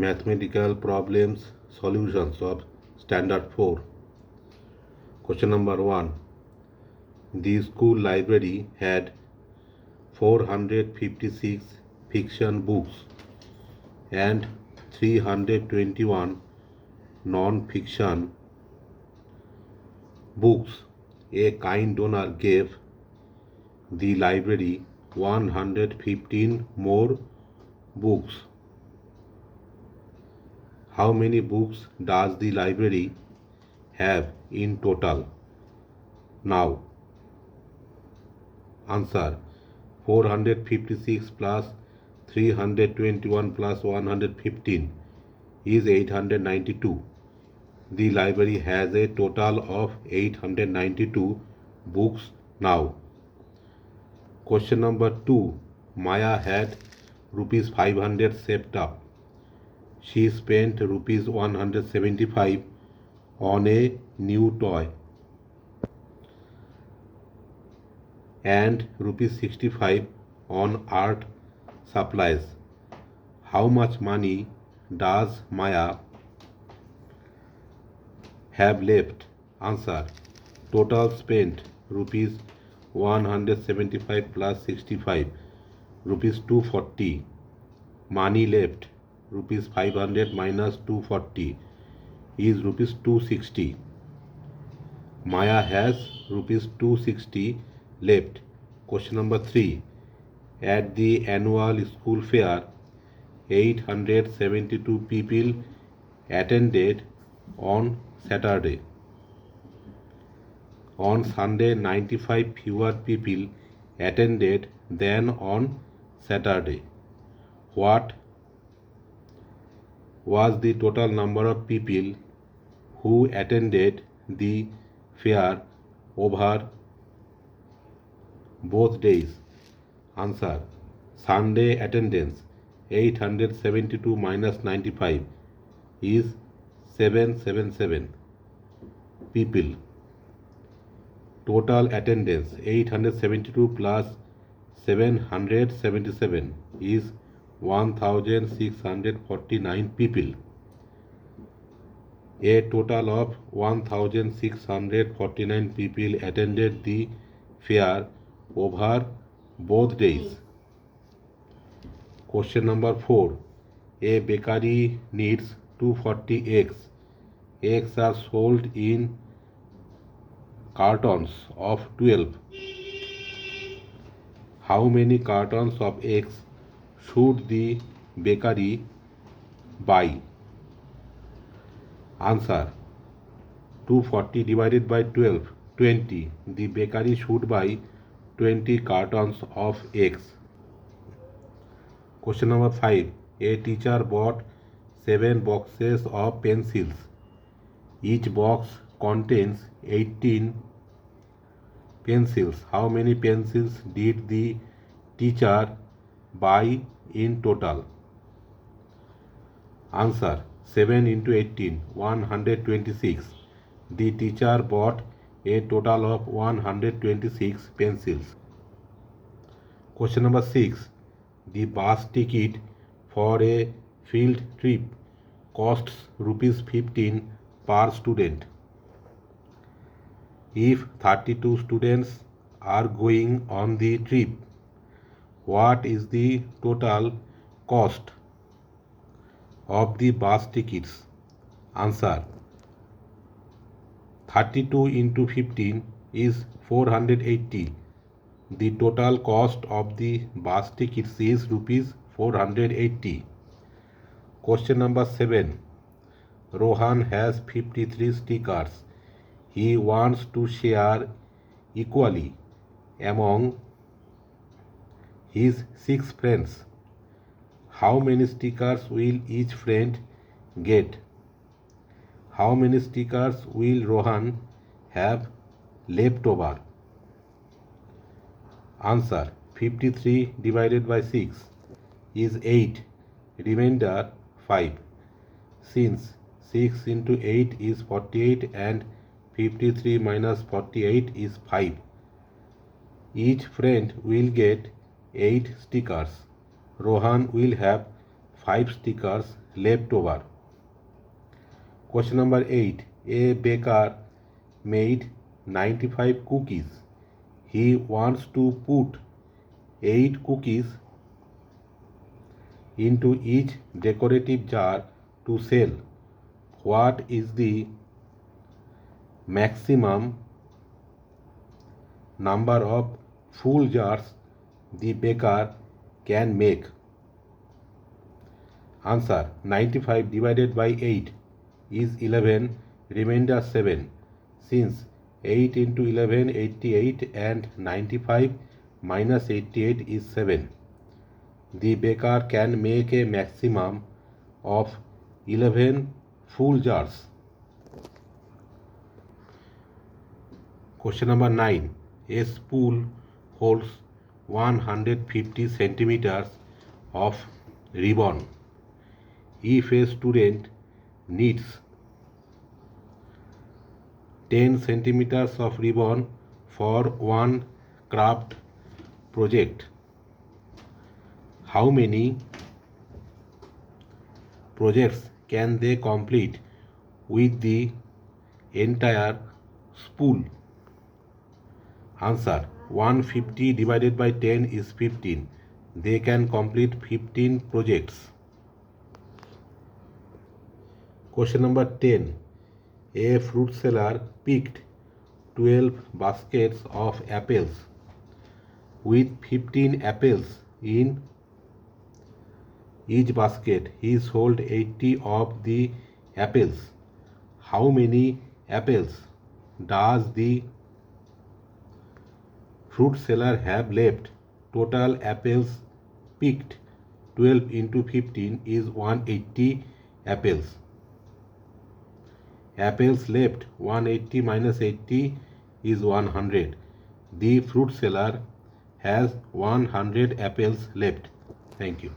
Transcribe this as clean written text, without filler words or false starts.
Mathematical problems solutions of Standard 4. Question number 1. The school library had 456 fiction books and 321 non-fiction books. A kind donor gave the library 115 more books. How many books does the library have in total now? Answer: 456 plus 321 plus 115 is 892. The library has a total of 892 books now. Question number 2. Maya had rupees 500 saved up. She spent rupees 175 on a new toy and rupees 65 on art supplies. How much money does Maya have left? Answer: total spent rupees 175 plus 65 rupees 240. Money left rupees 500 minus 240 is rupees 260. Maya has rupees 260 left. Question number 3. At the annual school fair, 872 people attended on Saturday. On Sunday, 95 fewer people attended than on Saturday. What was the total number of people who attended the fair over both days? Answer: Sunday attendance 872 minus 95 is 777 people. Total attendance 872 plus 777 is 1649 people. A total of 1649 people attended the fair over both days. Question number 4. A bakery needs 240 eggs. Eggs are sold in cartons of 12. How many cartons of eggs should the bakery buy? Answer: 240 divided by 12, 20. The bakery should buy 20 cartons of eggs. Question number 5. A teacher bought 7 boxes of pencils. Each box contains 18 pencils. How many pencils did the teacher buy in total? Answer: 7 into 18, 126. The teacher bought a total of 126 pencils. Question number 6. The bus ticket for a field trip costs rupees 15 per student. If 32 students are going on the trip, what is the total cost of the bus tickets? Answer: 32 into 15 is 480. The total cost of the bus tickets is rupees 480. Question number 7. Rohan has 53 stickers. He wants to share equally among his 6 friends. How many stickers will each friend get? How many stickers will Rohan have left over? Answer: 53 divided by 6 is 8. Remainder 5. Since 6 into 8 is 48 and 53 minus 48 is 5. Each friend will get 8 stickers. Rohan will have 5 stickers left over. Question number 8. A baker made 95 cookies. He wants to put 8 cookies into each decorative jar to sell. What is the maximum number of full jars the baker can make? Answer: 95 divided by 8 is 11, remainder 7. Since 8 into 11 88 and 95 minus 88 is 7. The baker can make a maximum of 11 full jars. Question number 9. A spool holds 150 centimeters of ribbon. If a student needs 10 centimeters of ribbon for one craft project, how many projects can they complete with the entire spool? Answer: 150 divided by 10 is 15. They can complete 15 projects. Question number 10. A fruit seller picked 12 baskets of apples. With 15 apples in each basket, he sold 80 of the apples. How many apples does the fruit seller have left? Total apples picked 12 into 15 is 180 apples. Apples left 180 minus 80 is 100. The fruit seller has 100 apples left. Thank you.